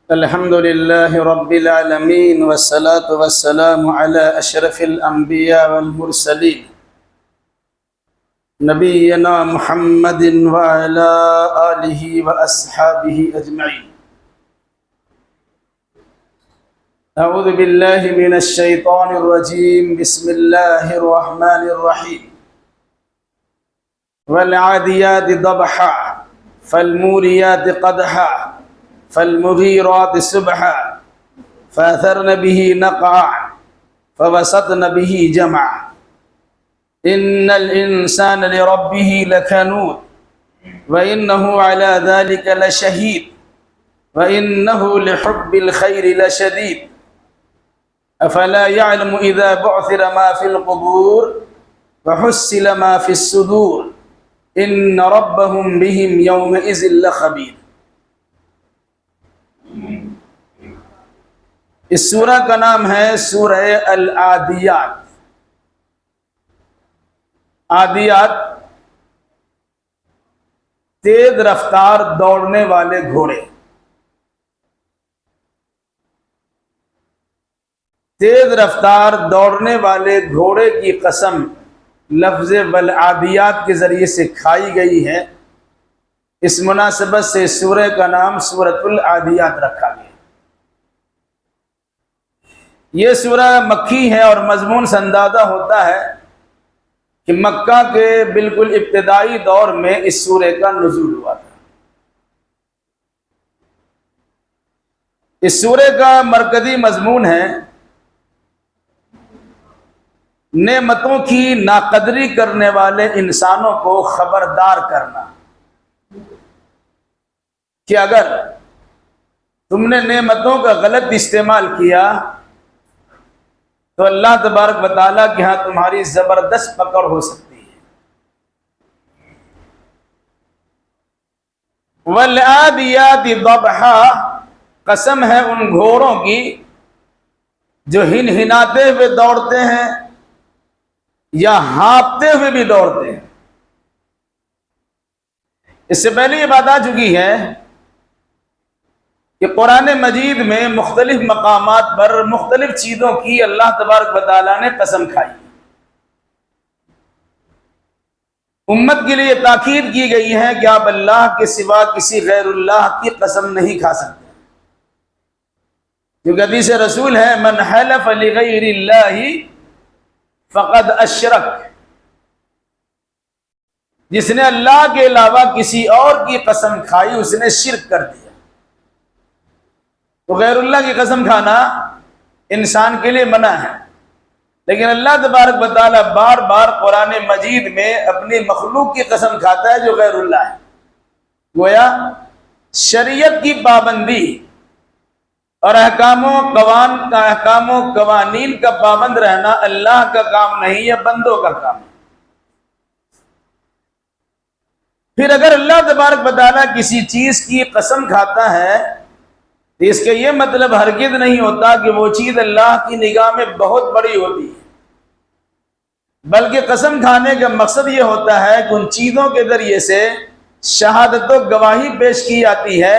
الحمد لله رب العالمين والصلاة والسلام على أشرف الأنبياء والمرسلين نبينا محمد وعلى آله وأصحابه أجمعين. أعوذ بالله من الشيطان الرجيم. بسم الله الرحمن الرحيم. والعاديات ضبحا فالموريات قدحا فالمغيرات سبحا فأثرن به نقعا فوسطن به جمعا إن الإنسان لربه لكنود وإنه على ذلك لشهيد وإنه لحب الخير لشديد أفلا يعلم إذا بعثر ما في القبور وحصل ما في الصدور إن ربهم بهم يومئذ لخبير. اس سورہ کا نام ہے سورہ العادیات. عادیات تیز رفتار دوڑنے والے گھوڑے. تیز رفتار دوڑنے والے گھوڑے کی قسم لفظ والعادیات کے ذریعے سے کھائی گئی ہے. اس مناسبت سے سورہ کا نام سورۃ العادیات رکھا گیا. یہ سورہ مکی ہے اور مضمون سے اندازہ ہوتا ہے کہ مکہ کے بالکل ابتدائی دور میں اس سورہ کا نزول ہوا تھا. اس سورہ کا مرکزی مضمون ہے نعمتوں کی ناقدری کرنے والے انسانوں کو خبردار کرنا کہ اگر تم نے نعمتوں کا غلط استعمال کیا تو اللہ تبارک و تعالیٰ کے ہاں تمہاری زبردست پکڑ ہو سکتی ہے. والعادیات ضبحا، قسم ہے ان گھوڑوں کی جو ہنہناتے ہوئے دوڑتے ہیں یا ہانپتے ہوئے بھی دوڑتے ہیں. اس سے پہلے یہ بات آ چکی ہے کہ قرآن مجید میں مختلف مقامات پر مختلف چیزوں کی اللہ تبارک و تعالیٰ نے قسم کھائی. امت کے لیے تاکید کی گئی ہے کہ آپ اللہ کے سوا کسی غیر اللہ کی قسم نہیں کھا سکتے، کیونکہ حدیث رسول ہے من حلف لغیر اللہ فقد اشرک، جس نے اللہ کے علاوہ کسی اور کی قسم کھائی اس نے شرک کر دیا. تو غیر اللہ کی قسم کھانا انسان کے لیے منع ہے، لیکن اللہ تبارک و تعالیٰ بار بار قرآن مجید میں اپنی مخلوق کی قسم کھاتا ہے جو غیر اللہ ہے. گویا شریعت کی پابندی اور احکام و قوانین کا پابند رہنا اللہ کا کام نہیں، یہ بندوں کا کام ہے. پھر اگر اللہ تبارک و تعالیٰ کسی چیز کی قسم کھاتا ہے تو اس کا یہ مطلب ہرگز نہیں ہوتا کہ وہ چیز اللہ کی نگاہ میں بہت بڑی ہوتی ہے، بلکہ قسم کھانے کا مقصد یہ ہوتا ہے کہ ان چیزوں کے ذریعے سے شہادت و گواہی پیش کی جاتی ہے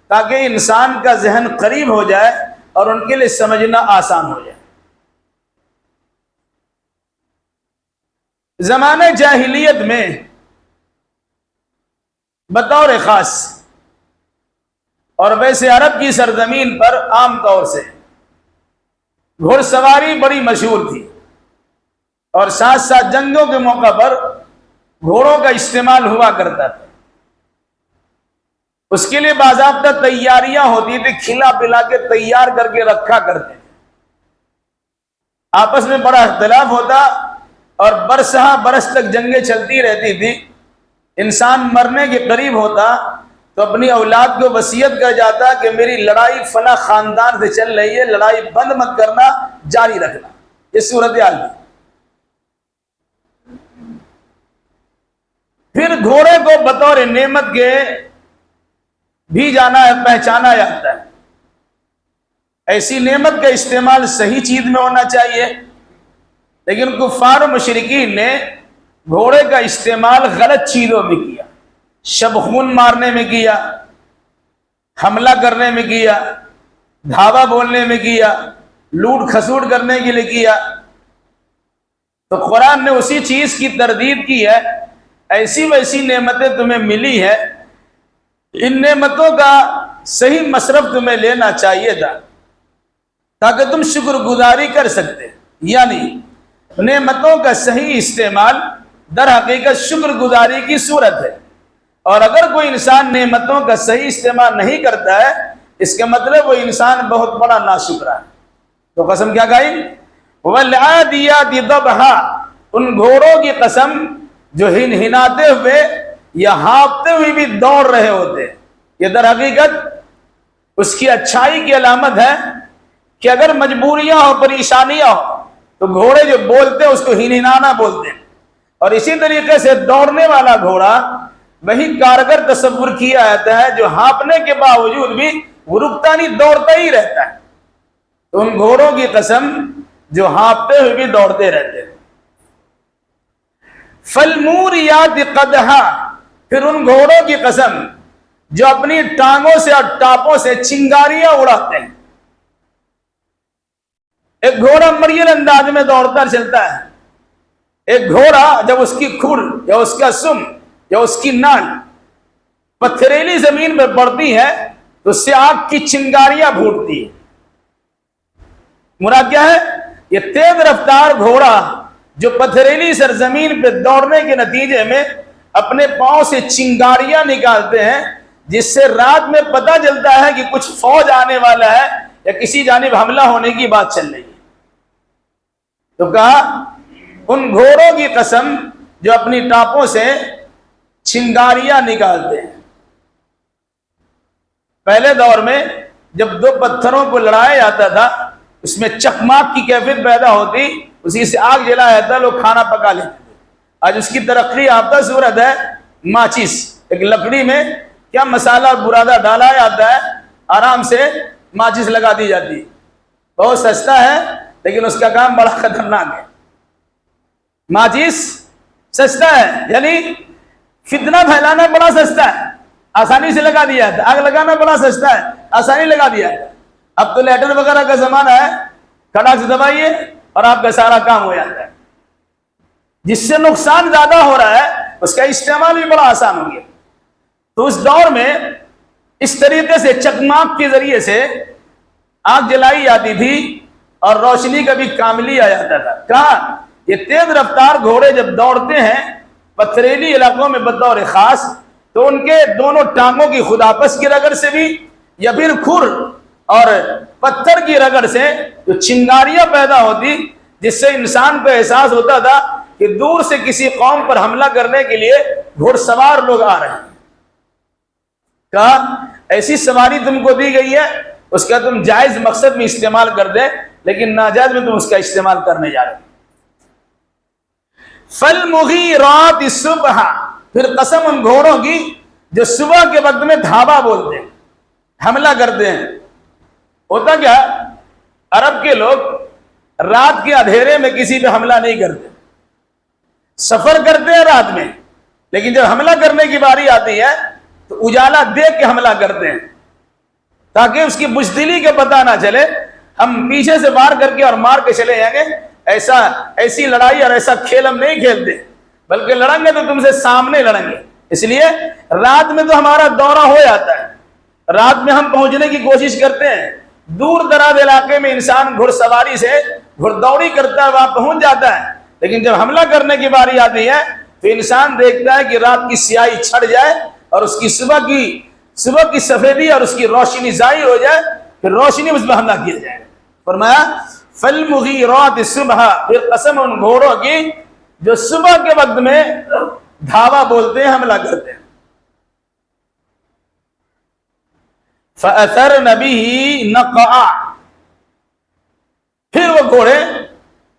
تاکہ انسان کا ذہن قریب ہو جائے اور ان کے لیے سمجھنا آسان ہو جائے. زمانے جاہلیت میں بطور خاص اور ویسے عرب کی سرزمین پر عام طور سے گھڑ سواری بڑی مشہور تھی، اور ساتھ ساتھ جنگوں کے موقع پر گھوڑوں کا استعمال ہوا کرتا تھا. اس کے لیے باضابطہ تیاریاں ہوتی تھی، کھلا پلا کے تیار کر کے رکھا کرتے تھے. آپس میں بڑا اختلاف ہوتا اور برسہ برس تک جنگیں چلتی رہتی تھی. انسان مرنے کے قریب ہوتا تو اپنی اولاد کو وصیت کر جاتا کہ میری لڑائی فلاں خاندان سے چل رہی ہے، لڑائی بند مت کرنا، جاری رکھنا. یہ صورتحال تھی. پھر گھوڑے کو بطور نعمت کے بھی پہچانا جاتا ہے. ایسی نعمت کا استعمال صحیح چیز میں ہونا چاہیے، لیکن کفار و مشرکین نے گھوڑے کا استعمال غلط چیزوں میں کیا. شب خون مارنے میں کیا، حملہ کرنے میں کیا، دھاوا بولنے میں کیا، لوٹ کھسوٹ کرنے کے لیے کیا، تو قرآن نے اسی چیز کی تردید کی ہے۔ ایسی ویسی نعمتیں تمہیں ملی ہے، ان نعمتوں کا صحیح مصرف تمہیں لینا چاہیے تھا تاکہ تم شکر گزاری کر سکتے، یعنی نعمتوں کا صحیح استعمال در حقیقت شکر گزاری کی صورت ہے، اور اگر کوئی انسان نعمتوں کا صحیح استعمال نہیں کرتا ہے اس کا مطلب وہ انسان بہت بڑا ناشکرا ہے۔ تو قسم کیا کہی؟ وَالْعَادِيَاتِ ضَبْحًا، ان گھوڑوں کی قسم جو ہنہناتے ہوئے یا ہانپتے ہوئے بھی دوڑ رہے ہوتے، یہ در حقیقت اس کی اچھائی کی علامت ہے کہ اگر مجبوریاں ہو، پریشانیاں ہو تو گھوڑے جو بولتے ہیں اس کو ہنہنانا بولتے ہیں، اور اسی طریقے سے دوڑنے والا گھوڑا وہی کارگر تصور کیا جاتا ہے جو ہانپنے کے باوجود بھی وہ رکتا نہیں، دوڑتا ہی رہتا ہے۔ تو ان گھوڑوں کی قسم جو ہانپتے ہوئے بھی دوڑتے رہتے ہیں۔ فَالْمُورِيَاتِ قَدْحًا، پھر ان گھوڑوں کی قسم جو اپنی ٹانگوں سے اور ٹاپوں سے چنگاریاں اڑاتے ہیں۔ ایک گھوڑا مریل انداز میں دوڑتا چلتا ہے، ایک گھوڑا جب اس کی کھر یا اس کا سم یا اس کی نان پتھریلی زمین میں پڑتی ہے تو اس سے آگ کی چنگاریاں پھوٹتی ہے۔ مراد کیا ہے؟ یہ تیز رفتار گھوڑا جو پتھریلی سرزمین پہ دوڑنے کے نتیجے میں اپنے پاؤں سے چنگاریاں نکالتے ہیں، جس سے رات میں پتہ چلتا ہے کہ کچھ فوج آنے والا ہے یا کسی جانب حملہ ہونے کی بات چل رہی ہے۔ تو کہا ان گھوڑوں کی قسم جو اپنی ٹاپوں سے چنگاریاں نکالتے ہیں۔ پہلے دور میں جب دو پتھروں کو لڑایا جاتا تھا اس میں چکماک کی کیفیت پیدا ہوتی، اسی سے آگ جلایا جاتا، لوگ کھانا پکا لیتے تھے۔ آج اس کی ترقی یافتہ صورت ہے ماچس، ایک لکڑی میں کیا مسالہ برادہ ڈالا جاتا ہے، آرام سے ماچس لگا دی جاتی ہے، بہت سستا ہے لیکن اس کا کام بڑا خطرناک ہے۔ ماچس سستا ہے، یعنی فتنہ پھیلانا بڑا سستا ہے، آسانی سے لگا دیا جاتا ہے، آگ لگانا بڑا سستا ہے، آسانی لگا دیا جاتا ہے۔ اب تو لیٹر وغیرہ کا زمانہ ہے، کھڑا سے دبائیے اور آپ کا سارا کام ہو جاتا ہے۔ جس سے نقصان زیادہ ہو رہا ہے اس کا استعمال بھی بڑا آسان ہو گیا۔ تو اس دور میں اس طریقے سے چکماک کے ذریعے سے آگ جلائی جاتی تھی اور روشنی کا بھی کام لیا جاتا تھا۔ کہا یہ تیز رفتار گھوڑے جب دوڑتے ہیں پتھریلی علاقوں میں بطور خاص، تو ان کے دونوں ٹانگوں کی خداپس کی رگڑ سے بھی یا پھر کھر اور پتھر کی رگڑ سے جو چنگاریاں پیدا ہوتی، جس سے انسان کو احساس ہوتا تھا کہ دور سے کسی قوم پر حملہ کرنے کے لیے گھڑ سوار لوگ آ رہے ہیں۔ کہا ایسی سواری تم کو دی گئی ہے، اس کا تم جائز مقصد میں استعمال کر دے، لیکن ناجائز میں تم اس کا استعمال کرنے جا رہے۔ فَالْمُغِيرَاتِ صُبْحًا، پھر قسم ان گھوڑوں کی جو صبح کے وقت میں دھاوا بولتے ہیں، حملہ کرتے ہیں۔ ہوتا کیا، عرب کے لوگ رات کے اندھیرے میں کسی پہ حملہ نہیں کرتے، سفر کرتے ہیں رات میں، لیکن جب حملہ کرنے کی باری آتی ہے تو اجالا دیکھ کے حملہ کرتے ہیں تاکہ اس کی بزدلی کا پتہ نہ چلے، ہم پیچھے سے وار کر کے اور مار کے چلے جائیں گے۔ ایسی لڑائی اور ایسا کھیل ہم نہیں کھیلتے، بلکہ لڑیں گے تو تم سے سامنے لڑیں گے۔ اس لیے رات میں تو ہمارا دورہ ہو جاتا ہے، رات میں ہم پہنچنے کی کوشش کرتے ہیں، دور دراز علاقے میں انسان گھڑ سواری سے گھڑ دوڑی کرتا ہے، وہاں پہنچ جاتا ہے، لیکن جب حملہ کرنے کی باری آتی ہے تو انسان دیکھتا ہے کہ رات کی سیاہی چھڑ جائے اور اس کی صبح کی سفیدی اور اس کی روشنی ظاہر ہو جائے، پھر روشنی اس پر حملہ کیا جائے۔ فرمایا فَالْمُغِيرَاتِ صُبْحًا، پھر قسم ان گھوڑوں کی جو صبح کے وقت میں دھاوا بولتے ہیں، حملہ کرتے ہیں۔ فَأَثَرْنَ بِهِ نَقْعًا، پھر وہ گھوڑے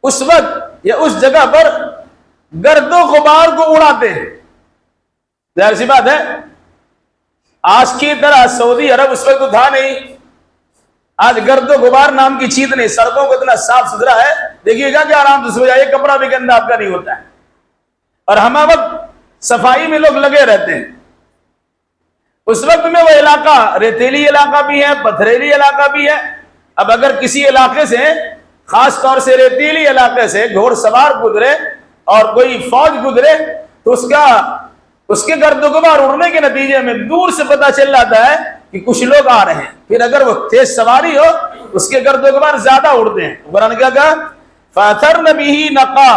اس وقت یا اس جگہ پر گرد و غبار کو اڑاتے ہیں۔ ظاہر سی بات ہے، آج کی طرح سعودی عرب اس وقت تو تھا نہیں، آج گرد و غبار نام کی چیز نہیں، سڑکوں کو اتنا صاف ستھرا ہے، دیکھیے گا کہ آرام سے سو جائے، کپڑا بھی گندا آپ کا نہیں ہوتا ہے، اور ہم وقت صفائی میں لوگ لگے رہتے ہیں۔ اس وقت میں وہ علاقہ ریتیلی علاقہ بھی ہے، پتھریلی علاقہ بھی ہے. اب اگر کسی علاقے سے، خاص طور سے ریتیلی علاقے سے گھوڑ سوار گزرے اور کوئی فوج گزرے تو اس کے گرد و غبار اڑنے کے نتیجے میں دور سے پتہ چل جاتا ہے کہ کچھ لوگ آ رہے ہیں. پھر اگر وہ تیز سواری ہو اس کے گرد و غبار زیادہ اڑتے ہیں. قرآن کیا کہا؟ فَأَثَرْنَ بِهِ نَقْعًا.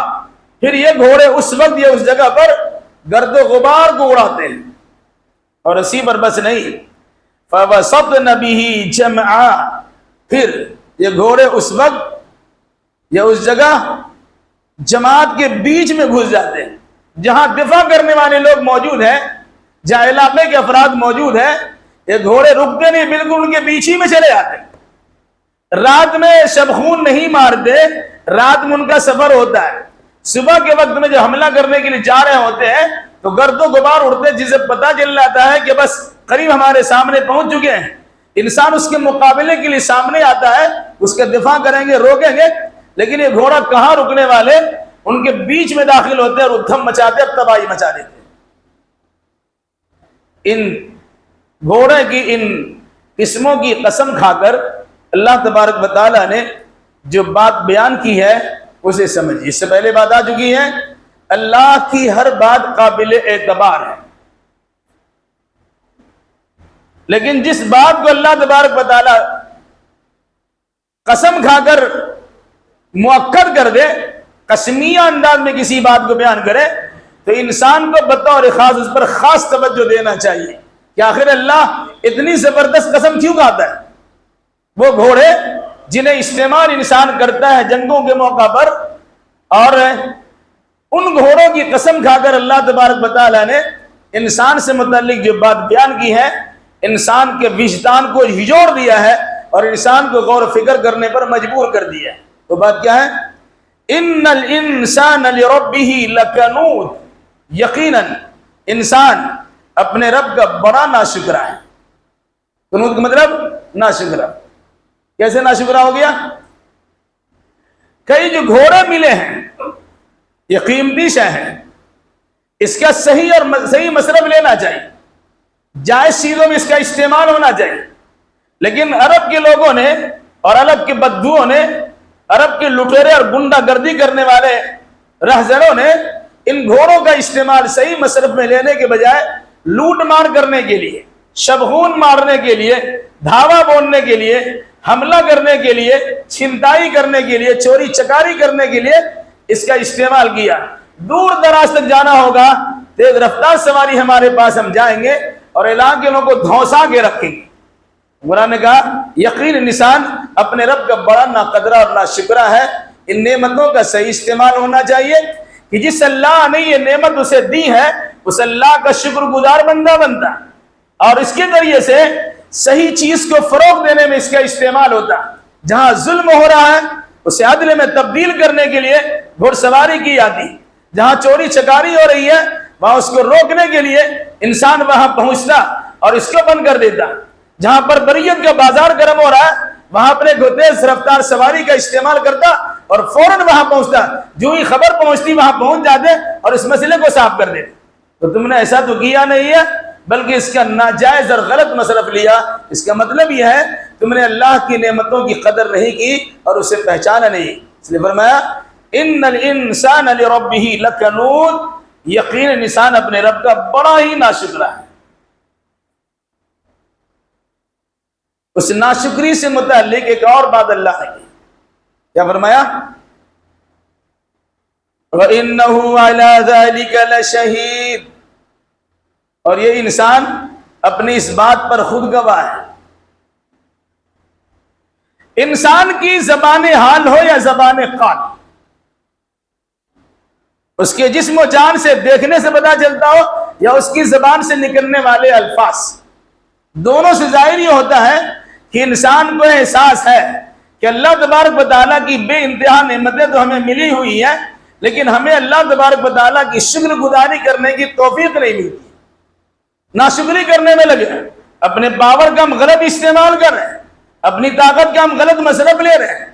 پھر یہ گھوڑے اس وقت یہ اس جگہ پر گرد و غبار کو اڑاتے ہیں. اور اسی پر بس نہیں، فَوَسَطْنَ بِهِ جَمْعًا. پھر یہ گھوڑے اس وقت یا اس جگہ جماعت کے بیچ میں گھس جاتے ہیں. جہاں دفاع کرنے والے لوگ موجود ہیں، جہاں علاقے کے افراد موجود ہیں، یہ گھوڑے رکتے نہیں، بالکل ان کے بیچ ہی میں چلے جاتے ہیں. رات میں شب خون نہیں مارتے، رات میں ان کا سفر ہوتا ہے. صبح کے وقت میں جو حملہ کرنے کے لیے جا رہے ہوتے ہیں تو گرد و غبار اڑتے، جسے پتہ چل جاتا ہے کہ بس قریب ہمارے سامنے پہنچ چکے ہیں. انسان اس کے مقابلے کے لیے سامنے آتا ہے، اس کے دفاع کریں گے، روکیں گے. لیکن یہ گھوڑا کہاں رکنے والے، ان کے بیچ میں داخل ہوتے ہیں اور ادھم مچاتے، اب تباہی مچا دیتے. ان گھوڑے کی ان قسموں کی قسم کھا کر اللہ تبارک و تعالی نے جو بات بیان کی ہے اسے سمجھیے. اس سے پہلے بات آ چکی ہے، اللہ کی ہر بات قابل اعتبار ہے، لیکن جس بات کو اللہ تبارک و تعالی قسم کھا کر مؤکد کر دے، قسمیہ انداز میں کسی بات کو بیان کرے، تو انسان کو بطور خاص اس پر خاص توجہ دینا چاہیے کہ آخر اللہ اتنی زبردست قسم کیوں کھاتا ہے. وہ گھوڑے جنہیں استعمال انسان کرتا ہے جنگوں کے موقع پر، اور ان گھوڑوں کی قسم کھا کر اللہ تبارک و تعالیٰ نے انسان سے متعلق جو بات بیان کی ہے، انسان کے وجدان کو ہجوڑ دیا ہے اور انسان کو غور و فکر کرنے پر مجبور کر دیا ہے. تو بات کیا ہے؟ ان الانسان لربه لکنود. یقیناً انسان اپنے رب کا بڑا ناشکرا ہے. کنود کا مطلب ناشکرا. کیسے ناشکرا ہو گیا؟ کئی جو گھوڑے ملے ہیں یہ قیمتی شے ہیں، اس کا صحیح مصرف لینا چاہیے، جائز چیزوں میں اس کا استعمال ہونا چاہیے. لیکن عرب کے لوگوں نے اور عرب کے بدبوؤں نے، عرب کے لٹیرے اور گنڈا گردی کرنے والے رہزنوں نے ان گھوڑوں کا استعمال صحیح مصرف میں لینے کے بجائے لوٹ مار کرنے کے لیے، شبخون مارنے کے لیے، دھاوا بولنے کے لیے، حملہ کرنے کے لیے، چھنتائی کرنے کے لیے، چوری چکاری کرنے کے لیے اس کا استعمال کیا. دور دراز تک جانا ہوگا، تیز رفتار سواری ہمارے پاس، ہم جائیں گے اور علاقے کو دھوسا کے رکھیں گے. قرآن نے کہا یقین انسان اپنے رب کا بڑا ناقدرہ اور ناشکرا ہے. ان نعمتوں کا صحیح استعمال ہونا چاہیے کہ جس اللہ نے یہ نعمت اسے دی ہے اس اللہ کا شکر گزار بندہ بنتا، اور اس کے ذریعے سے صحیح چیز کو فروغ دینے میں اس کا استعمال ہوتا. جہاں ظلم ہو رہا ہے اسے عدل میں تبدیل کرنے کے لیے گھڑ سواری کی جاتی. جہاں چوری چکاری ہو رہی ہے وہاں اس کو روکنے کے لیے انسان وہاں پہنچتا اور اس کو بند کر دیتا. جہاں پر بریت کا بازار گرم ہو رہا ہے وہاں اپنے تیز رفتار سواری کا استعمال کرتا اور فوراً وہاں پہنچتا. جو ہی خبر پہنچتی وہاں پہنچ جاتے اور اس مسئلے کو صاف کر دیتے. تو تم نے ایسا تو کیا نہیں ہے، بلکہ اس کا ناجائز اور غلط مصرف لیا. اس کا مطلب یہ ہے تم نے اللہ کی نعمتوں کی قدر نہیں کی اور اسے پہچانا نہیں. اس لیے فرمایا ان الانسان لربه لکنود. یقین انسان اپنے رب کا بڑا ہی ناشکرا ہے. اس ناشکری سے متعلق ایک اور بات اللہ نے کی. کیا فرمایا؟ وَإِنَّهُ عَلَى ذَلِكَ لَشَهِيدٌ. اور یہ انسان اپنی اس بات پر خود گواہ ہے. انسان کی زبان حال ہو یا زبان قال، اس کے جسم و جان سے دیکھنے سے پتا چلتا ہو یا اس کی زبان سے نکلنے والے الفاظ، دونوں سے ظاہر یہ ہوتا ہے کہ انسان کو احساس ہے کہ اللہ تبارک و تعالیٰ کی بے انتہا نعمتیں تو ہمیں ملی ہوئی ہیں، لیکن ہمیں اللہ تبارک و تعالیٰ کی شکر گزاری کرنے کی توفیق نہیں ملتی. ناشکری کرنے میں لگے، اپنے پاور کا ہم غلط استعمال کر رہے ہیں، اپنی طاقت کا ہم غلط مصرف لے رہے ہیں.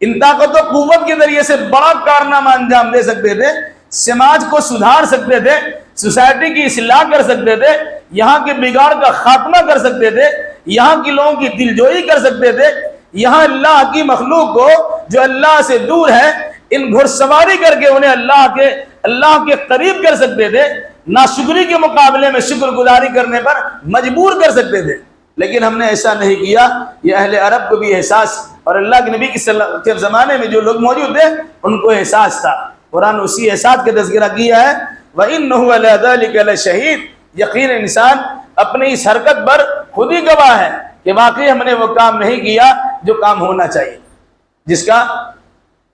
ان طاقت و قوت کے ذریعے سے بڑا کارنامہ انجام دے سکتے تھے، سماج کو سدھار سکتے تھے، سوسائٹی کی اصلاح کر سکتے تھے، یہاں کے بگاڑ کا خاتمہ کر سکتے تھے، یہاں کے لوگوں کی دلجوئی کر سکتے تھے، یہاں اللہ کی مخلوق کو جو اللہ سے دور ہے ان گھڑ سواری کر کے انہیں اللہ کے قریب کر سکتے تھے، ناشکری کے مقابلے میں شکر گزاری کرنے پر مجبور کر سکتے تھے، لیکن ہم نے ایسا نہیں کیا۔ یہ اہل عرب کو بھی احساس، اور اللہ کے نبی کے زمانے میں جو لوگ موجود تھے ان کو احساس تھا۔ قرآن اسی احساس کا تذکرہ کیا ہے، وَإِنَّهُ عَلَىٰ ذَلِكَ لَشَهِيدٌ، یقین انسان اپنی اس حرکت پر خود ہی گواہ ہے کہ واقعی ہم نے وہ کام نہیں کیا جو کام ہونا چاہیے، جس کا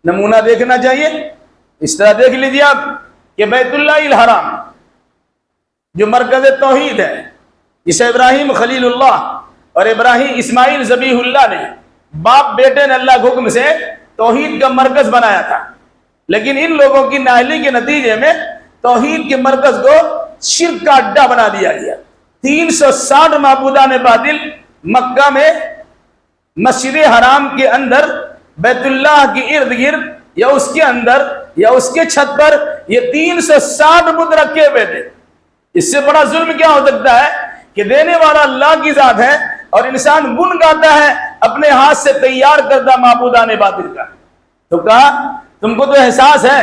نمونہ دیکھنا چاہیے۔ اس طرح دیکھ لیجیے آپ کہ بیت اللہ الحرام جو مرکز توحید ہے، جسے ابراہیم خلیل اللہ اور ابراہیم اسماعیل ذبیح اللہ نے باپ بیٹے نے اللہ کے حکم سے توحید کا مرکز بنایا تھا، لیکن ان لوگوں کی نااہلی کے نتیجے میں توحید کے مرکز کو شرک کا اڈا بنا دیا گیا۔ 360 معبودان باطل مکہ میں مسجد حرام کے اندر بیت اللہ کے ارد گرد یا اس کے اندر یا اس کے چھت پر یہ 360 بت رکھے ہوئے تھے۔ اس سے بڑا ظلم کیا ہو سکتا ہے کہ دینے والا اللہ کی ذات ہے اور انسان گن گاتا ہے اپنے ہاتھ سے تیار کردہ معبودان باطل کا۔ تو کہا تم کو تو احساس ہے،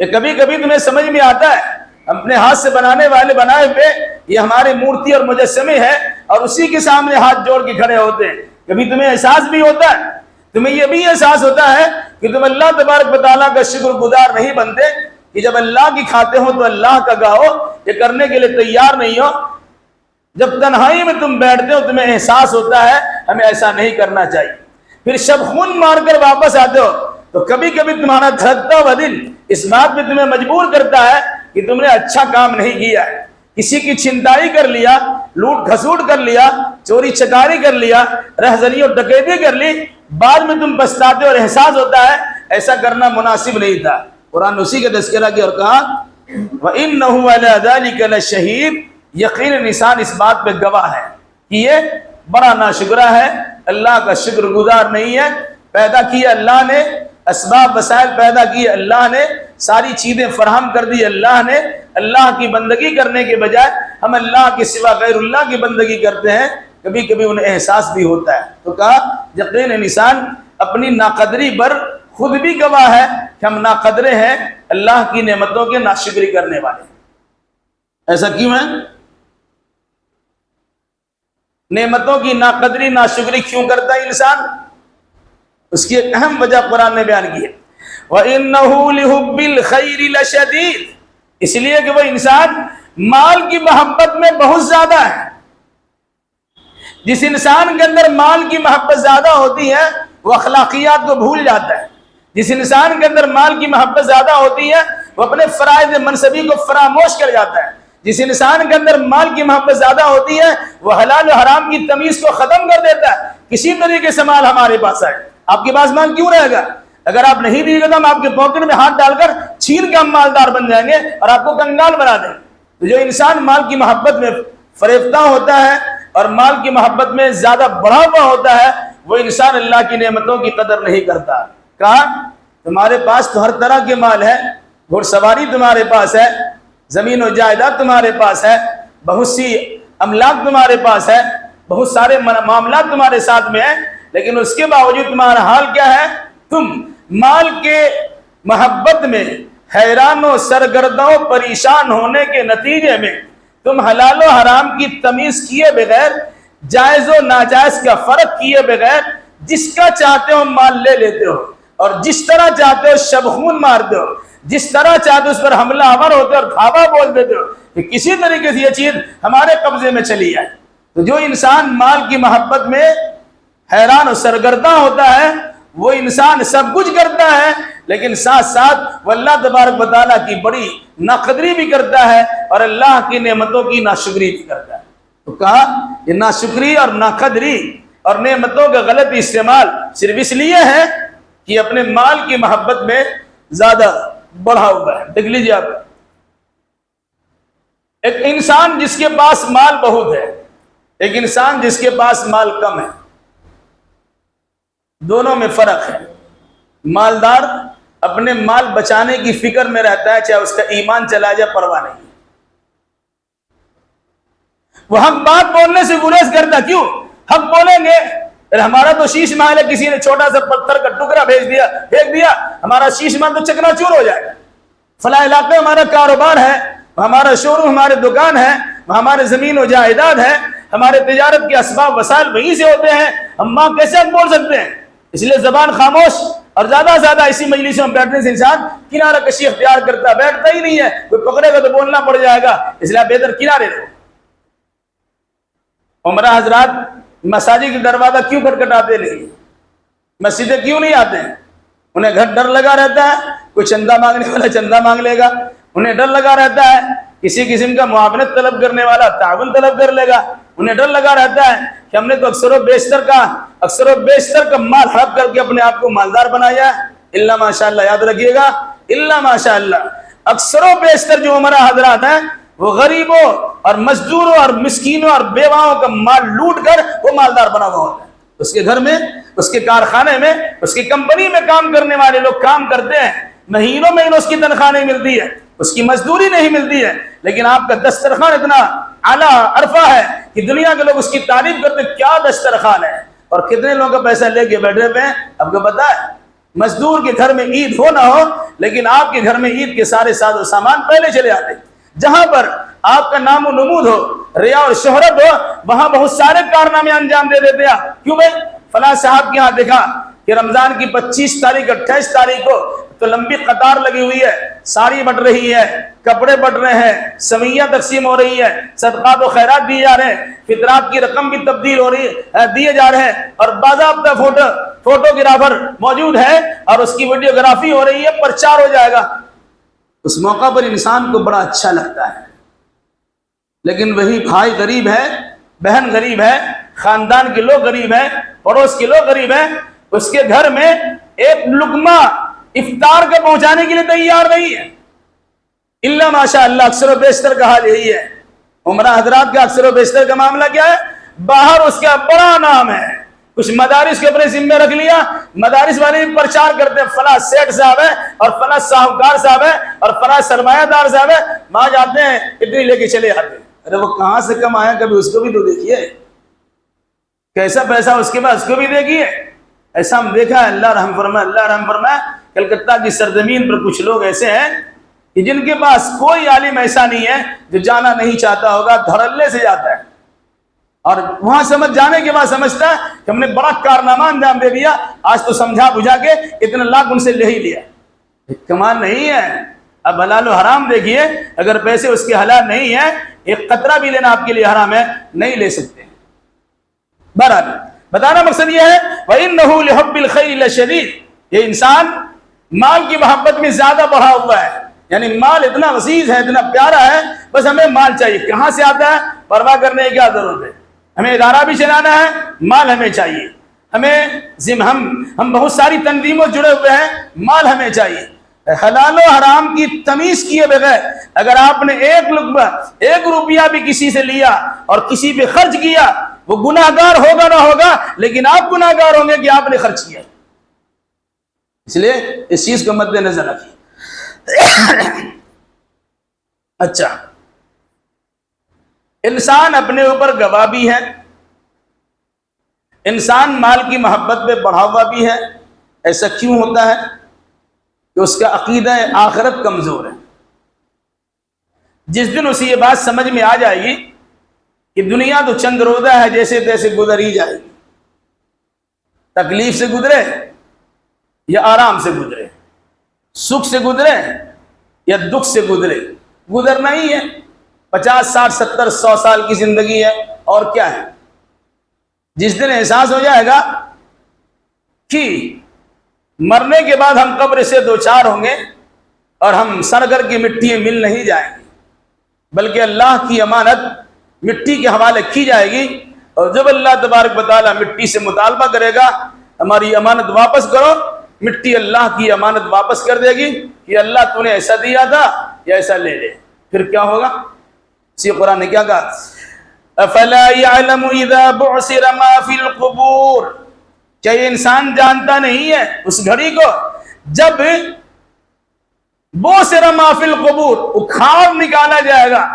یہ کبھی کبھی تمہیں سمجھ میں آتا ہے اپنے ہاتھ سے بنانے والے بنائے ہوئے یہ ہمارے مورتی اور مجسمے ہیں اور اسی کے سامنے ہاتھ جوڑ کے کھڑے ہوتے ہیں۔ کبھی تمہیں احساس بھی ہوتا ہے، تمہیں یہ بھی احساس ہوتا ہے کہ تم اللہ تبارک و تعالیٰ کا شکر گزار نہیں بنتے کہ جب اللہ کی کھاتے ہو تو اللہ کا گاؤ، یہ کرنے کے لیے تیار نہیں ہو۔ جب تنہائی میں تم بیٹھتے ہو تمہیں احساس ہوتا ہے ہمیں ایسا نہیں کرنا چاہیے، پھر شب خون مار کر واپس آتے ہو تو کبھی کبھی تمہارا دھڑکتا ہوا دل اس بات میں تمہیں مجبور کرتا ہے کہ تم نے اچھا کام نہیں کیا ہے، کسی کی چھنتائی کر لیا، لوٹ کھسوٹ کر لیا، چوری چکاری کر لیا، رہزنی اور ڈکیتی کر لی، بعد میں تم پچھتاتے اور احساس ہوتا ہے ایسا کرنا مناسب نہیں تھا۔ قرآن اسی کا تذکرہ کیا اور کہا وَإِنَّهُ عَلَىٰ ذَلِكَ لَشَهِيدٌ، یقین انسان اس بات پہ گواہ ہے کہ یہ بڑا ناشکرہ ہے، اللہ کا شکر گزار نہیں ہے۔ پیدا کیا اللہ نے، اسباب وسائل پیدا کیے اللہ نے، ساری چیزیں فراہم کر دی اللہ نے، اللہ کی بندگی کرنے کے بجائے ہم اللہ کے سوا غیر اللہ کی بندگی کرتے ہیں، کبھی کبھی انہیں احساس بھی ہوتا ہے۔ تو کہا یقین انسان اپنی ناقدری پر خود بھی گواہ ہے کہ ہم ناقدرے ہیں، اللہ کی نعمتوں کے ناشکری کرنے والے۔ ایسا کیوں ہے؟ نعمتوں کی ناقدری ناشکری کیوں کرتا ہے انسان؟ اس کی ایک اہم وجہ قرآن نے بیان کی ہے، وَإِنَّهُ لِحُبِّ الْخَيْرِ لَشَدِيدٌ، اس لیے کہ وہ انسان مال کی محبت میں بہت زیادہ ہے۔ جس انسان کے اندر مال کی محبت زیادہ ہوتی ہے وہ اخلاقیات کو بھول جاتا ہے، جس انسان کے اندر مال کی محبت زیادہ ہوتی ہے وہ اپنے فرائض منصبی کو فراموش کر جاتا ہے، جس انسان کے اندر مال کی محبت زیادہ ہوتی ہے وہ حلال و حرام کی تمیز کو ختم کر دیتا ہے۔ کسی طریقے سے مال ہمارے پاس آئے، آپ کے پاس مال کیوں رہے گا؟ اگر آپ نہیں دیے گا تو ہم آپ کے پاکٹ میں ہاتھ ڈال کر چھین کے ہم مالدار بن جائیں گے اور آپ کو کنگال بنا دیں گے۔ تو جو انسان مال کی محبت میں فریفتہ ہوتا ہے اور مال کی محبت میں زیادہ بڑھا ہوا ہوتا ہے وہ انسان اللہ کی نعمتوں کی قدر نہیں کرتا۔ کہا تمہارے پاس تو ہر طرح کے مال ہے، گھڑ سواری تمہارے پاس ہے، زمین و جائیداد تمہارے پاس ہے، بہت سی املاک تمہارے پاس ہے، بہت سارے معاملات تمہارے ساتھ میں ہیں، لیکن اس کے باوجود تمہارا حال کیا ہے؟ تم مال کے محبت میں حیران و سرگرداں و پریشان ہونے کے نتیجے میں تم حلال و حرام کی تمیز کیے بغیر، جائز و ناجائز کا فرق کیے بغیر جس کا چاہتے ہو مال لے لیتے ہو اور جس طرح چاہتے ہو شبخون مارتے ہو، جس طرح چاہتے ہو اس پر حملہ آور ہوتے اور دھاوا بول دیتے ہو کہ کسی طریقے سے یہ چیز ہمارے قبضے میں چلی جائے۔ تو جو انسان مال کی محبت میں حیران و سرگرداں ہوتا ہے وہ انسان سب کچھ کرتا ہے لیکن ساتھ ساتھ وہ اللہ تبارک و تعالیٰ کی بڑی ناقدری بھی کرتا ہے اور اللہ کی نعمتوں کی ناشکری بھی کرتا ہے۔ تو کہا یہ ناشکری اور ناقدری اور نعمتوں کا غلط استعمال صرف اس لیے ہے کہ اپنے مال کی محبت میں زیادہ بڑھا ہوا ہے۔ دیکھ لیجیے آپ، ایک انسان جس کے پاس مال بہت ہے، ایک انسان جس کے پاس مال کم ہے، دونوں میں فرق ہے۔ مالدار اپنے مال بچانے کی فکر میں رہتا ہے، چاہے اس کا ایمان چلا جائے پرواہ نہیں، وہ حق بات بولنے سے گریز کرتا، کیوں؟ حق بولیں گے، ہمارا تو شیش محل ہے، کسی نے چھوٹا سا پتھر کا ٹکڑا پھینک دیا، ہمارا شیش محل تو چکنا چور ہو جائے گا۔ فلاں علاقے ہمارا کاروبار ہے، ہمارا شو روم، ہمارے دکان ہے، ہمارے زمین و جائیداد ہے، ہمارے تجارت کے اسباب وسائل وہیں سے ہوتے ہیں، ہم ماں کیسے ہم بول سکتے ہیں؟ اس لیے زبان خاموش، اور زیادہ زیادہ ایسی مجلسوں میں بیٹھنے سے انسان کنارہ کشی اختیار کرتا، بیٹھتا ہی نہیں ہے، کوئی پکڑے گا تو بولنا پڑ جائے گا، اس لیے بہتر کنارے رہو۔ عمرہ حضرات مساجد کا دروازہ کیوں کھٹکھٹاتے نہیں؟ مسجدیں کیوں نہیں آتے ہیں؟ انہیں گھر ڈر لگا رہتا ہے، کوئی چندہ مانگنے والا چندہ مانگ لے گا، انہیں ڈر لگا رہتا ہے کسی قسم کا معاونت طلب کرنے والا تعاون طلب کر لے گا، انہیں ڈر لگا رہتا ہے کہ ہم نے تو اکثر و بیشتر کا مال ہڑپ کر کے اپنے آپ کو مالدار بنایا ہے۔ الا ماشاء اللہ، یاد رکھیے گا، الا ماشاء اللہ، اکثر و بیشتر جو عمرہ حضرات ہیں وہ غریبوں اور مزدوروں اور مسکینوں اور بیواؤں کا مال لوٹ کر وہ مالدار بنا ہوا ہوتا ہے۔ اس کے گھر میں، اس کے کارخانے میں، اس کی کمپنی میں کام کرنے والے لوگ کام کرتے ہیں، مہینوں میں اس کی تنخواہ نہیں ملتی ہے، اس کی مزدوری نہیں ملتی ہے، لیکن آپ کا دسترخوان اتنا اعلیٰ عرفہ ہے کہ دنیا کے لوگ اس کی تعریف کرتے ہیں، کیا دسترخوان ہے، اور کتنے لوگوں کا پیسہ لے کے بیٹھے ہوئے ہیں۔ آپ کو پتا ہے مزدور کے گھر میں عید ہو نہ ہو، لیکن آپ کے گھر میں عید کے سارے ساز و سامان پہلے چلے آتے ہیں۔ جہاں پر آپ کا نام و نمود ہو، ریا اور شہرت ہو، وہاں بہت سارے کارنامے انجام دے دیتے ہیں۔ کیوں بھائی؟ فلاں صاحب کے ہاں دیکھا کہ رمضان کی 25 تاریخ 28 تاریخ کو تو لمبی قطار لگی ہوئی ہے، ساڑی بٹ رہی ہے، کپڑے بٹ رہے ہیں، سویاں تقسیم ہو رہی ہے، صدقات و خیرات دیے جا رہے ہیں، فطرات کی رقم بھی تبدیل ہو رہی ہے، دیے جا رہے ہیں، اور باضابطہ فوٹوگرافر موجود ہے اور اس کی ویڈیوگرافی ہو رہی ہے، پرچار ہو جائے گا۔ اس موقع پر انسان کو بڑا اچھا لگتا ہے، لیکن وہی بھائی غریب ہے، بہن غریب ہے، خاندان کے لوگ غریب ہیں، پڑوس کے لوگ غریب ہیں، اس کے گھر میں ایک لقمہ افطار کا پہنچانے کے لیے تیار نہیں ہے۔ الا ماشاء اللہ، اکثر و بیشتر کا حال یہی ہے۔ عمرہ حضرات کا اکثر و بیشتر کا معاملہ کیا ہے؟ باہر اس کا بڑا نام ہے، کچھ مدارس کے اپنے ذمہ رکھ لیا، مدارس والے بھی پرچار کرتے ہیں، فلاں سیٹ صاحب ہے اور فلاں صاحبکار صاحب ہے اور فلاں سرمایہ دار صاحب ہے، وہاں جاتے ہیں اتنی لے کے چلے آتے ہیں۔ ارے وہ کہاں سے کم آیا، کبھی اس کو بھی تو دیکھیے، کیسا پیسہ اس کے پاس، اس کو بھی دیکھیے۔ ایسا ہم دیکھا ہے، اللہ رحم فرمائے، اللہ رحم فرمائے، کلکتہ کی سرزمین پر کچھ لوگ ایسے ہیں کہ جن کے پاس کوئی عالم ایسا نہیں ہے جو جانا نہیں چاہتا ہوگا، دھڑلے سے جاتا ہے، اور وہاں سمجھ جانے کے بعد سمجھتا ہے کہ ہم نے بڑا کارنامہ انجام دے دیا، آج تو سمجھا بجھا کے اتنے لاکھ ان سے لے ہی لیا۔ کمال نہیں ہے۔ اب حلال و حرام دیکھیے، اگر پیسے اس کے حلال نہیں ہیں، ایک قطرہ بھی لینا آپ کے لیے حرام ہے، نہیں لے سکتے۔ بہرحال بتانا مقصد یہ ہے وَإِنَّهُ لِحُبِّ الْخَيْرِ لَشَدِيدٌ، یہ انسان مال کی محبت میں زیادہ بڑھا ہوا ہے، یعنی مال اتنا عزیز ہے، اتنا پیارا ہے، بس ہمیں مال چاہیے، کہاں سے آتا ہے پرواہ کرنے کی کیا ضرورت ہے، ہمیں ادارہ بھی چلانا ہے، مال ہمیں چاہیے، ہم بہت ساری تنظیموں جڑے ہوئے ہیں، مال ہمیں چاہیے۔ حلال و حرام کی تمیز کیے بغیر اگر آپ نے ایک روپیہ بھی کسی سے لیا اور کسی پہ خرچ کیا، وہ گناہگار ہوگا نہ ہوگا، لیکن آپ گناہگار ہوں گے کہ آپ نے خرچ کیا۔ اس لیے اس چیز کو مد نظر رکھیے۔ اچھا، انسان اپنے اوپر گواہ بھی ہے، انسان مال کی محبت میں بڑھا ہوا بھی ہے۔ ایسا کیوں ہوتا ہے؟ کہ اس کا عقیدہ آخرت کمزور ہے۔ جس دن اسے یہ بات سمجھ میں آ جائے گی کہ دنیا تو چند روزہ ہے، جیسے تیسے گزر ہی جائے گی، تکلیف سے گزرے یا آرام سے گزرے، سکھ سے گزرے یا دکھ سے گزرے، گزرنا ہی ہے۔ 50 60 70 100 سال کی زندگی ہے، اور کیا ہے۔ جس دن احساس ہو جائے گا کہ مرنے کے بعد ہم قبر سے دوچار ہوں گے اور ہم سر کر کی مٹی میں مل نہیں جائیں گے، بلکہ اللہ کی امانت مٹی کے حوالے کی جائے گی، اور جب اللہ تبارک و تعالیٰ مٹی سے مطالبہ کرے گا ہماری امانت واپس کرو، مٹی اللہ کی امانت واپس کر دے گی کہ اللہ تو نے ایسا دیا تھا یا ایسا لے لے۔ پھر کیا ہوگا؟ اسی قرآن نے کیا کہا؟ افلا يعلم اذا بعثر ما في القبور، کیا یہ انسان جانتا نہیں ہے اس گھڑی کو جب بوسر ما فی القبور، اکھاڑ نکالا جائے گا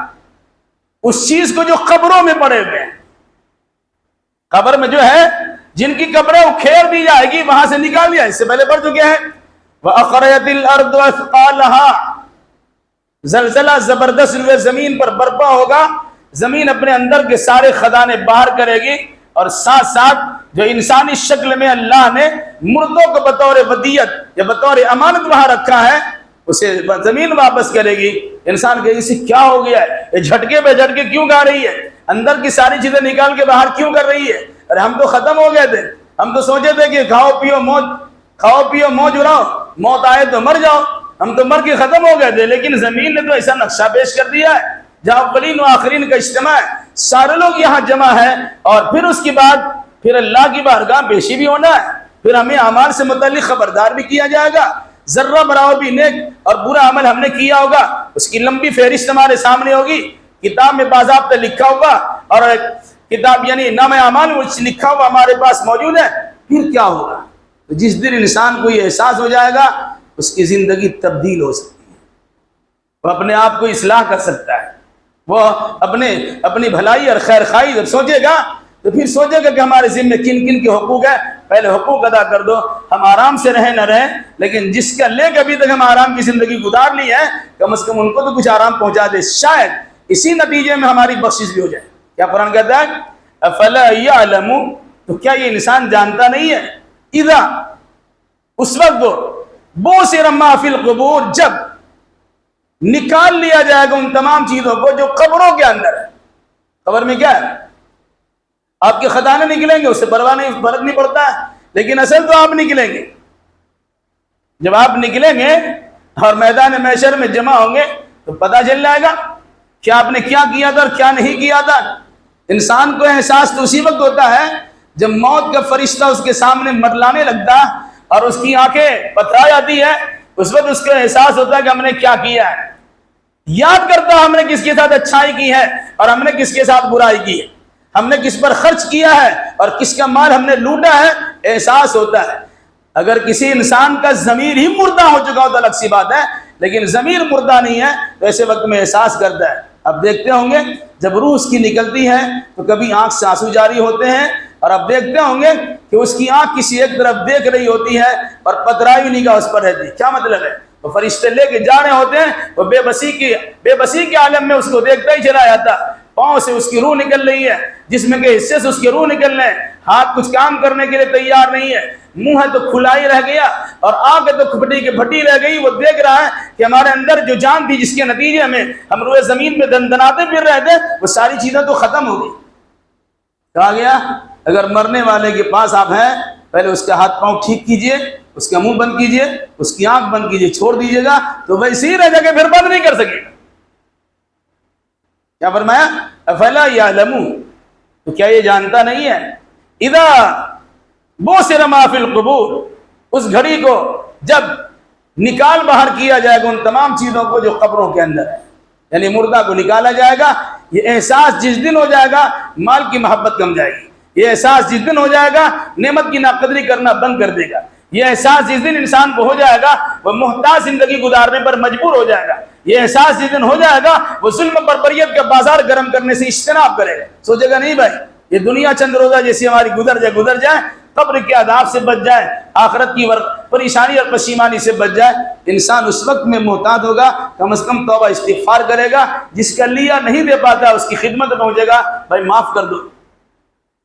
اس چیز کو جو قبروں میں پڑے ہوئے ہیں. قبر میں جو ہے جن کی قبریں اکھیڑ دی جائے گی وہاں سے نکال دیا. اس سے پہلے پڑھ چکے ہیں وَأَخْرَجَتِ الْأَرْضُ أَثْقَالَهَا، زلزلہ زبردست ہوئے زمین پر برپا ہوگا، زمین اپنے اندر کے سارے خزانے باہر کرے گی، اور ساتھ ساتھ جو انسانی شکل میں اللہ نے مردوں کو بطور ودیت یا بطور امانت وہاں رکھا ہے اسے زمین واپس کرے گی. انسان کہ اسے کیا ہو گیا ہے، یہ جھٹکے پہ جھٹکے کیوں کھا رہی ہے، اندر کی ساری چیزیں نکال کے باہر کیوں کر رہی ہے؟ ارے ہم تو ختم ہو گئے تھے، ہم تو سوچے تھے کہ کھاؤ پیو موج اڑاؤ، موت آئے تو مر جاؤ، ہم تو مر کے ختم ہو گئے تھے. لیکن زمین نے تو ایسا نقشہ پیش کر دیا ہے جہاں اولین و آخرین کا اجتماع ہے، سارے لوگ یہاں جمع ہیں، اور پھر اس کے بعد پھر اللہ کی بارگاہ پیشی بھی ہونا ہے، پھر ہمیں اعمال سے متعلق خبردار بھی کیا جائے گا. ذرہ برابر بھی نیک اور برا عمل ہم نے کیا ہوگا اس کی لمبی فہرست ہمارے سامنے ہوگی، کتاب میں باضابطہ لکھا ہوگا، اور کتاب یعنی نام اعمال میں لکھا ہوا ہمارے پاس موجود ہے. پھر کیا ہوگا؟ تو جس دن انسان کو یہ احساس ہو جائے گا اس کی زندگی تبدیل ہو سکتی ہے، وہ اپنے آپ کو اصلاح کر سکتا ہے، وہ اپنی بھلائی اور خیر خواہی جب سوچے گا تو پھر سوچے گا کہ ہمارے ذمہ کن کن کے حقوق ہیں، پہلے حقوق ادا کر دو. ہم آرام سے رہیں نہ رہیں، لیکن جس کا لے کے ابھی تک ہم آرام کی زندگی گزار لی ہے کم از کم ان کو تو کچھ آرام پہنچا دے، شاید اسی نتیجے میں ہماری بخشش بھی ہو جائے. کیا قرآن کہتا ہے افلا یعلم، تو کیا یہ انسان جانتا نہیں ہے، اذا اس وقت بوسر ما فی القبور، جب نکال لیا جائے گا ان تمام چیزوں کو جو قبروں کے اندر ہے. قبر میں کیا ہے؟ آپ کے خزانے نکلیں گے، اس سے فرق نہیں پڑتا ہے، لیکن اصل تو آپ نکلیں گے. جب آپ نکلیں گے اور میدان محشر میں جمع ہوں گے تو پتہ چل جائے گا کہ آپ نے کیا کیا تھا اور کیا نہیں کیا تھا. انسان کو احساس تو اسی وقت ہوتا ہے جب موت کا فرشتہ اس کے سامنے مرلانے لگتا اور اس کی آنکھیں پتھرا جاتی ہے، اس وقت اس کو احساس ہوتا ہے کہ ہم نے کیا کیا ہے. یاد کرتا ہم نے کس کے ساتھ اچھائی کی ہے اور ہم نے کس کے ساتھ برائی کی ہے، ہم نے کس پر خرچ کیا ہے اور کس کا مال ہم نے لوٹا ہے. احساس ہوتا ہے. اگر کسی انسان کا ضمیر ہی مردہ ہو چکا ہو تو الگ سی بات ہے، لیکن ضمیر مردہ نہیں ہے تو ایسے وقت میں احساس کرتا ہے. اب دیکھتے ہوں گے جب روح اس کی نکلتی ہے تو کبھی آنکھ سے آنسو جاری ہوتے ہیں، اور اب دیکھتے ہوں گے کہ اس کی آنکھ کسی ایک طرف دیکھ رہی ہوتی ہے اور پترائی نگاہ اس پر رہتی. کیا مطلب ہے؟ تو فرشتے لے کے جا رہے ہوتے ہیں، وہ بے بسی کے عالم میں اس کو دیکھتا ہی چلا جاتا. پاؤں سے اس کی روح نکل رہی ہے، جسم کے حصے سے اس کی روح نکل رہے ہیں، ہاتھ کچھ کام کرنے کے لیے تیار نہیں ہے، منہ ہے تو کھلا ہی رہ گیا اور آنکھ ہے تو کھپٹی کے پھٹی رہ گئی. وہ دیکھ رہا ہے کہ ہمارے اندر جو جان تھی جس کے نتیجے میں ہم روئے زمین پہ دندناتے پھر رہے تھے، وہ ساری چیزیں تو ختم ہو گئی. کہا گیا اگر مرنے والے کے پاس آپ ہیں پہلے اس کا ہاتھ پاؤں ٹھیک کیجئے، اس کا منہ بند کیجئے، اس کی آنکھ بند کیجئے، چھوڑ دیجئے گا تو ویسے ہی رہ جا کے پھر بند نہیں کر سکے گا. کیا فرمایا؟ افلا یعلم، تو کیا یہ جانتا نہیں ہے، اذا بوسر ما فی القبور، اس گھڑی کو جب نکال باہر کیا جائے گا ان تمام چیزوں کو جو قبروں کے اندر ہے، یعنی مردہ کو نکالا جائے گا. یہ احساس جس دن ہو جائے گا مال کی محبت کم جائے گی، یہ احساس جس دن ہو جائے گا نعمت کی ناقدری کرنا بند کر دے گا، یہ احساس جس دن انسان کو ہو جائے گا وہ محتاج زندگی گزارنے پر مجبور ہو جائے گا، یہ احساس جس دن ہو جائے گا وہ ظلم بربریت کا بازار گرم کرنے سے اجتناب کرے گا. سوچے گا نہیں بھائی یہ دنیا چند روزہ جیسی ہماری گزر جائے، قبر کے عذاب سے بچ جائے، آخرت کی پریشانی اور پشیمانی سے بچ جائے. انسان اس وقت میں محتاط ہوگا، کم از کم توبہ استغفار کرے گا. جس کا لیا نہیں دے پاتا اس کی خدمت پہنچے گا، بھائی معاف کر دو،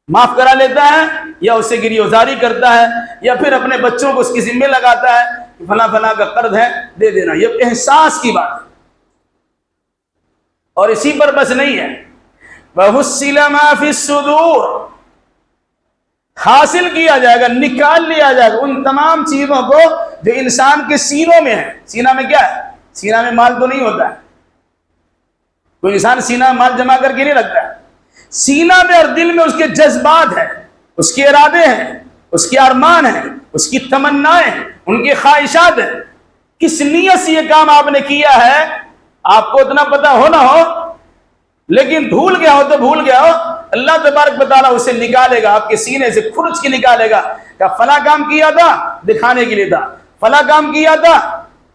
معاف کرا لیتا ہے، یا اسے گریزاری کرتا ہے، یا پھر اپنے بچوں کو اس کی ذمہ لگاتا ہے کہ فلاں فلاں کا قرض ہے دے دینا. یہ احساس کی بات ہے، اور اسی پر بس نہیں ہے. وَحُصِّلَ مَا فِي الصُّدُورِ، حاصل کیا جائے گا، نکال لیا جائے گا ان تمام چیزوں کو جو انسان کے سینوں میں ہے. سینہ میں کیا ہے؟ سینہ میں مال تو نہیں ہوتا ہے، کوئی انسان سینہ میں مال جمع کر کے نہیں رکھتا ہے. سینہ میں اور دل میں اس کے جذبات ہیں، اس کے ارادے ہیں، اس کے ارمان ہیں، اس کی تمنائیں ہیں، ان کے خواہشات ہیں. کس نیت سے یہ کام آپ نے کیا ہے آپ کو اتنا پتہ ہو نہ ہو، لیکن بھول گیا ہو تو بھول گیا ہو، اللہ تبارک و تعالیٰ اسے نکالے گا، آپ کے سینے سے کھرچ کے نکالے گا کہ فلاں کام کیا تھا دکھانے کے لیے تھا، فلاں کام کیا تھا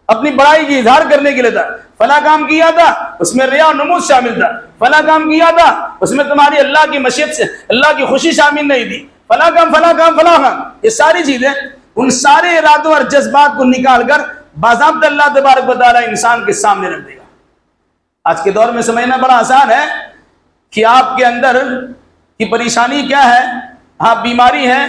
اپنی بڑائی کی اظہار کرنے کے لیے تھا، فلاں کام کیا تھا اس میں ریا و نمود شامل تھا، فلاں کام کیا تھا اس میں تمہاری اللہ کی مشیت سے اللہ کی خوشی شامل نہیں تھی، فلاں کام فلاں کام فلاں کام، یہ ساری چیزیں ان سارے ارادوں اور جذبات کو نکال کر باضابطہ اللہ تبارک و تعالیٰ انسان کے سامنے رکھ دے گا۔ آج کے دور میں سمجھنا بڑا آسان ہے کہ آپ کے اندر کی پریشانی کیا ہے، آپ بیماری ہے،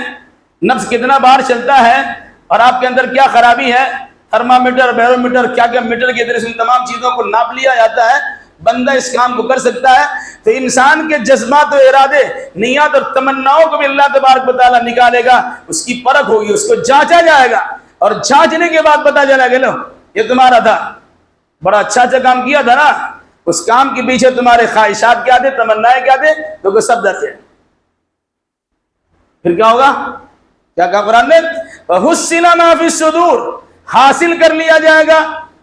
نفس کتنا بار چلتا ہے اور آپ کے اندر کیا خرابی ہے، تھرمامیٹر بیرومیٹر کیا کیا میٹر کے ذریعے سے ان تمام چیزوں کو ناپ لیا جاتا ہے، بندہ اس کام کو کر سکتا ہے۔ تو انسان کے جذبات و ارادے، نیات اور تمناؤں کو بھی اللہ تبارک و تعالیٰ نکالے گا، اس کی پرکھ ہوگی، اس کو جانچا جائے گا، اور جانچنے کے بعد پتا چلا کہ لو یہ تمہارا تھا، بڑا اچھا کام کیا تھا نا، اس کام کے پیچھے تمہارے خواہشات کیا تھے، تمنائیں کیا تھے، تو سب درج ہے۔ پھر کیا ہوگا؟ کیا کہا قرآن نے؟ وَحُصِّلَ مَا فِي الصُّدُورِ، حاصل کر لیا جائے گا،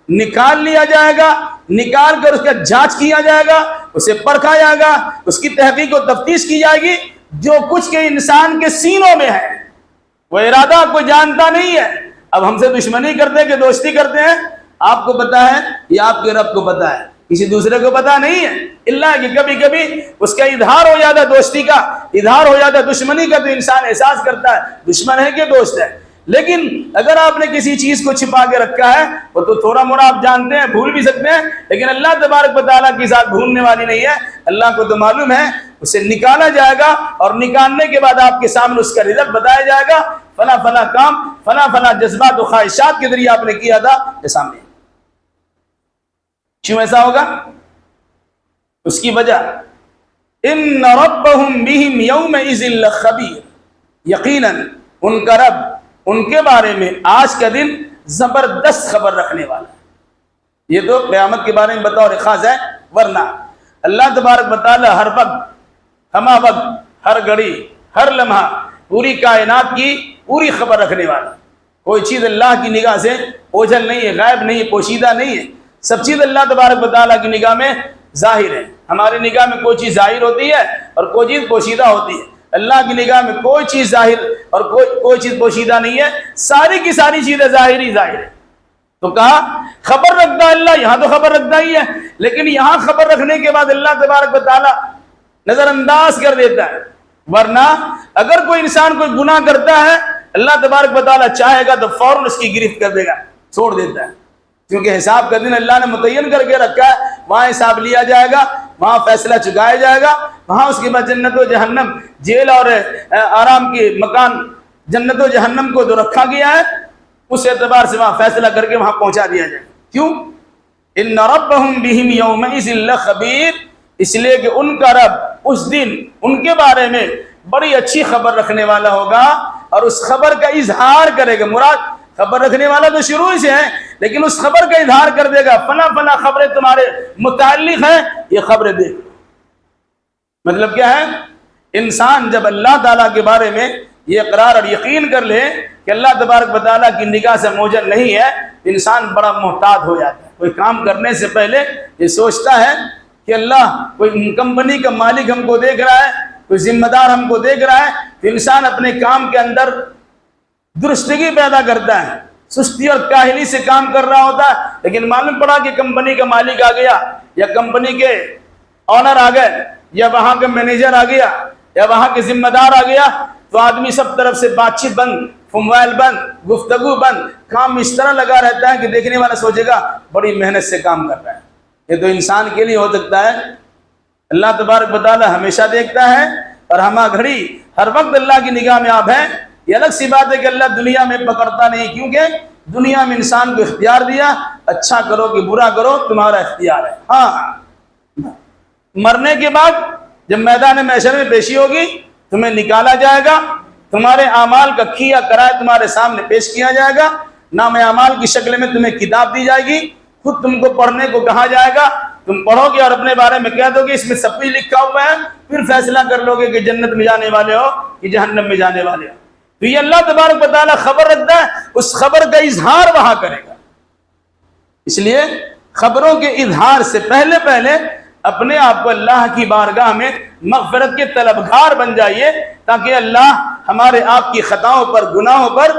نکال لیا جائے گا، نکال کر اس کا جانچ کیا جائے گا، اسے پرکھا جائے گا، اس کی تحقیق و تفتیش کی جائے گی۔ جو کچھ کے انسان کے سینوں میں ہے وہ ارادہ کوئی جانتا نہیں ہے۔ اب ہم سے دشمنی کرتے ہیں کہ دوستی کرتے ہیں، آپ کو پتا ہے یا آپ کے رب کو پتا ہے، کسی دوسرے کو پتا نہیں ہے، اللہ کہ کبھی کبھی اس کا اظہار ہو جاتا ہے، دوستی کا اظہار ہو جاتا ہے، دشمنی کا تو انسان احساس کرتا ہے دشمن ہے کہ دوست ہے۔ لیکن اگر آپ نے کسی چیز کو چھپا کے رکھا ہے وہ تو تھوڑا موڑا آپ جانتے ہیں، بھول بھی سکتے ہیں، لیکن اللہ تبارک و تعالیٰ کی ذات بھولنے والی نہیں ہے، اللہ کو تو معلوم ہے، اسے نکالا جائے گا، اور نکالنے کے بعد آپ کے سامنے اس کا رزلٹ بتایا جائے گا، فلاں فلاں کام فلاں فلاں جذبات و خواہشات کے ذریعے آپ نے کیا تھا، یہ سامنے۔ کیوں ایسا ہوگا؟ اس کی وجہ ان ربهم بهم یومئذ لخبیر، یقیناً ان کا رب ان کے بارے میں آج کا دن زبردست خبر رکھنے والا ہے۔ یہ تو قیامت کے بارے میں بطور خاص ہے، ورنہ اللہ تبارک و تعالی ہر وقت، ہمہ وقت، ہر گھڑی، ہر لمحہ پوری کائنات کی پوری خبر رکھنے والا۔ کوئی چیز اللہ کی نگاہ سے اوجھل نہیں ہے، غائب نہیں ہے، پوشیدہ نہیں ہے، سب چیز اللہ تبارک و تعالیٰ کی نگاہ میں ظاہر ہے۔ ہماری نگاہ میں کوئی چیز ظاہر ہوتی ہے اور کوئی چیز پوشیدہ ہوتی ہے، اللہ کی نگاہ میں کوئی چیز ظاہر اور کوئی چیز پوشیدہ نہیں ہے، ساری کی ساری چیزیں ظاہر ہی ظاہر ہے۔ تو کہا خبر رکھتا ہے اللہ، یہاں تو خبر رکھتا ہی ہے، لیکن یہاں خبر رکھنے کے بعد اللہ تبارک و تعالیٰ نظر انداز کر دیتا ہے۔ ورنہ اگر کوئی انسان کوئی گناہ کرتا ہے، اللہ تبارک و تعالیٰ چاہے گا تو فوراً اس کی گرفت کر دے گا، چھوڑ دیتا ہے، کیونکہ حساب کا دن اللہ نے متعین کر کے رکھا ہے، وہاں حساب لیا جائے گا، وہاں فیصلہ چکایا جائے گا، وہاں اس کے بعد جنت و جہنم، جیل اور آرام کی مکان جنت و جہنم کو جو رکھا گیا ہے اس اعتبار سے وہاں فیصلہ کر کے وہاں پہنچا دیا جائے۔ کیوں؟ ان ربهم بهم یومئذ لخبیر، اس لیے کہ ان کا رب اس دن ان کے بارے میں بڑی اچھی خبر رکھنے والا ہوگا اور اس خبر کا اظہار کرے گا۔ مراد خبر رکھنے والا تو شروع سے ہے، لیکن اس خبر کا اظہار کر دے گا، فلاں فلاں خبریں تمہارے متعلق ہیں، یہ خبریں دیکھ لو۔ مطلب کیا ہے؟ انسان جب اللہ تعالیٰ کے بارے میں یہ اقرار اور یقین کر لے کہ اللہ تبارک و تعالیٰ کی نگاہ سے موجل نہیں ہے، انسان بڑا محتاط ہو جاتا ہے۔ کوئی کام کرنے سے پہلے یہ سوچتا ہے کہ اللہ کوئی کمپنی کا مالک ہم کو دیکھ رہا ہے، کوئی ذمہ دار ہم کو دیکھ رہا ہے، تو انسان اپنے کام کے اندر درستگی پیدا کرتا ہے، سستی اور کاہلی سے کام کر رہا ہوتا ہے، لیکن معلوم پڑا کہ کمپنی کا مالک آ گیا یا کمپنی کے آنر آ گئے یا وہاں کا مینیجر آ گیا یا وہاں کے ذمہ دار آ گیا، تو آدمی سب طرف سے بات چیت بند، موبائل بند، گفتگو بند، کام اس طرح لگا رہتا ہے کہ دیکھنے والا سوچے گا بڑی محنت سے کام کر رہا ہے۔ یہ تو انسان کے لیے ہو سکتا ہے، اللہ تبارک و تعالی ہمیشہ دیکھتا ہے اور ہمہ گھڑی ہر وقت اللہ کی نگاہ میں آپ ہیں۔ یہ الگ سی بات ہے کہ اللہ دنیا میں پکڑتا نہیں، کیونکہ دنیا میں انسان کو اختیار دیا، اچھا کرو کہ برا کرو تمہارا اختیار ہے۔ ہاں، مرنے کے بعد جب میدان محشر میں پیشی ہوگی، تمہیں نکالا جائے گا، تمہارے اعمال کا کیا کرائے تمہارے سامنے پیش کیا جائے گا، نام اعمال کی شکل میں تمہیں کتاب دی جائے گی، خود تم کو پڑھنے کو کہا جائے گا، تم پڑھو گے اور اپنے بارے میں کہہ دو گے اس میں سب کچھ لکھا ہوا ہے، پھر فیصلہ کر لو گے کہ جنت میں جانے والے ہو کہ جہنم میں جانے والے ہو۔ تو یہ اللہ تبارک و تعالیٰ خبر رکھتا ہے، اس خبر کا اظہار وہاں کرے گا۔ اس لیے خبروں کے اظہار سے پہلے اپنے آپ کو اللہ کی بارگاہ میں مغفرت کے طلبگار بن جائیے، تاکہ اللہ ہمارے آپ کی خطاؤں پر، گناہوں پر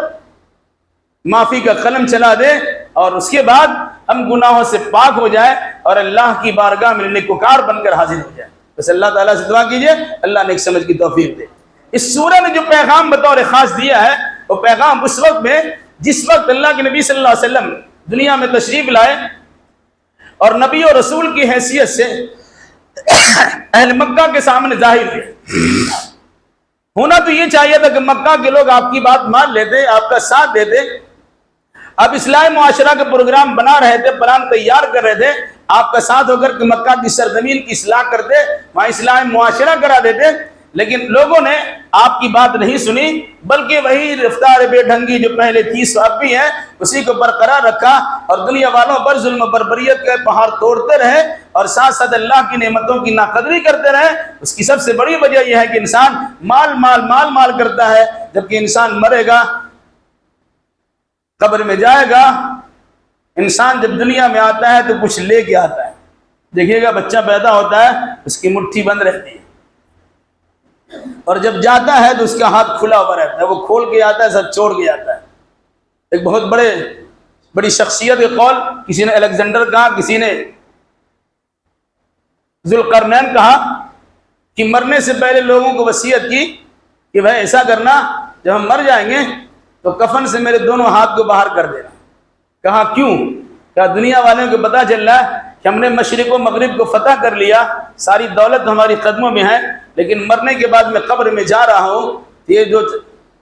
معافی کا قلم چلا دے اور اس کے بعد ہم گناہوں سے پاک ہو جائیں اور اللہ کی بارگاہ میں نیکوکار بن کر حاضر ہو جائیں۔ بس اللہ تعالیٰ سے دعا کیجئے اللہ نیک سمجھ کی توفیق دے۔ اس سورہ نے جو پیغام بطور خاص دیا ہے وہ پیغام اس وقت میں جس وقت اللہ کے نبی صلی اللہ علیہ وسلم دنیا میں تشریف لائے اور نبی اور رسول کی حیثیت سے اہل مکہ کے سامنے ظاہر ہوئے۔ ہونا تو یہ چاہیے تھا کہ مکہ کے لوگ آپ کی بات مان لیتے، آپ کا ساتھ دیتے۔ اب اصلاح معاشرہ کے پروگرام بنا رہے تھے، پلان تیار کر رہے تھے، آپ کا ساتھ ہو کر کے مکہ کی سرزمین کی اصلاح کرتے، وہاں اصلاح معاشرہ کرا دیتے، لیکن لوگوں نے آپ کی بات نہیں سنی بلکہ وہی رفتار بے ڈھنگی جو پہلے تھی سو اب بھی ہے اسی کو برقرار رکھا اور دنیا والوں پر ظلم و بربریت کے پہاڑ توڑتے رہے اور ساتھ ساتھ اللہ کی نعمتوں کی ناقدری کرتے رہے۔ اس کی سب سے بڑی وجہ یہ ہے کہ انسان مال مال مال مال کرتا ہے، جبکہ انسان مرے گا، قبر میں جائے گا، انسان جب دنیا میں آتا ہے تو کچھ لے کے آتا ہے۔ دیکھیے گا بچہ پیدا ہوتا ہے اس کی مٹھی بند رہتی ہے اور جب جاتا ہے تو اس کا ہاتھ کھلا ہوا رہتا ہے، وہ کھول کے آتا ہے سب چھوڑ کے آتا ہے۔ ایک بہت بڑی شخصیت کے قول، کسی نے الیگزینڈر کہا، کسی نے ذوالقرنین کہا کہ مرنے سے پہلے لوگوں کو وصیت کی کہ بھائی ایسا کرنا جب ہم مر جائیں گے تو کفن سے میرے دونوں ہاتھ کو باہر کر دینا۔ کہا کیوں؟ کہا دنیا والوں کو پتہ چل رہا ہے کہ ہم نے مشرق و مغرب کو فتح کر لیا، ساری دولت ہماری قدموں میں ہے، لیکن مرنے کے بعد میں قبر میں جا رہا ہوں، یہ جو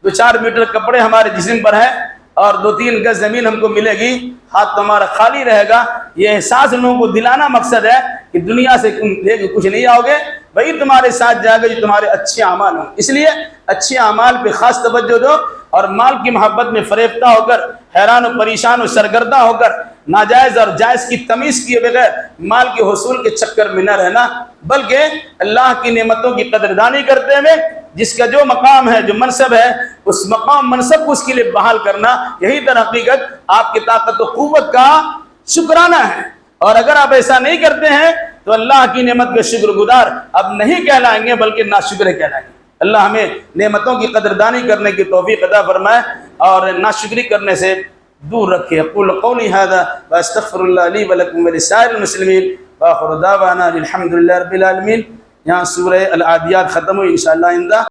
2-4 میٹر کپڑے ہمارے جسم پر ہیں اور 2-3 گز زمین ہم کو ملے گی، ہاتھ تمہارا خالی رہے گا۔ یہ احساس لوگوں کو دلانا مقصد ہے کہ دنیا سے تم لے کے کچھ نہیں آؤ گے، وہی تمہارے ساتھ جائے گا جو تمہارے اچھے اعمال ہوں۔ اس لیے اچھے اعمال پہ خاص توجہ دو اور مال کی محبت میں فریفتہ ہو کر، حیران و پریشان و سرگردہ ہو کر، ناجائز اور جائز کی تمیز کیے بغیر مال کے حصول کے چکر میں نہ رہنا، بلکہ اللہ کی نعمتوں کی قدردانی کرتے ہوئے جس کا جو مقام ہے، جو منصب ہے، اس مقام منصب کو اس کے لیے بحال کرنا، یہی در حقیقت آپ کی طاقت و قوت کا شکرانہ ہے۔ اور اگر آپ ایسا نہیں کرتے ہیں تو اللہ کی نعمت کے شکر گزار اب نہیں کہلائیں گے بلکہ ناشکر کہلائیں گے۔ اللہ ہمیں نعمتوں کی قدردانی کرنے کی توفیق عطا فرمائے اور ناشکری کرنے سے دور رکھے۔ اقول قولی ھذا واستغفر اللہ لی ولکم ولسائر المسلمین وآخر دعوانا الحمد للہ رب العالمین۔ یہاں سورہ العادیات ختم ہوئی، انشاءاللہ آئندہ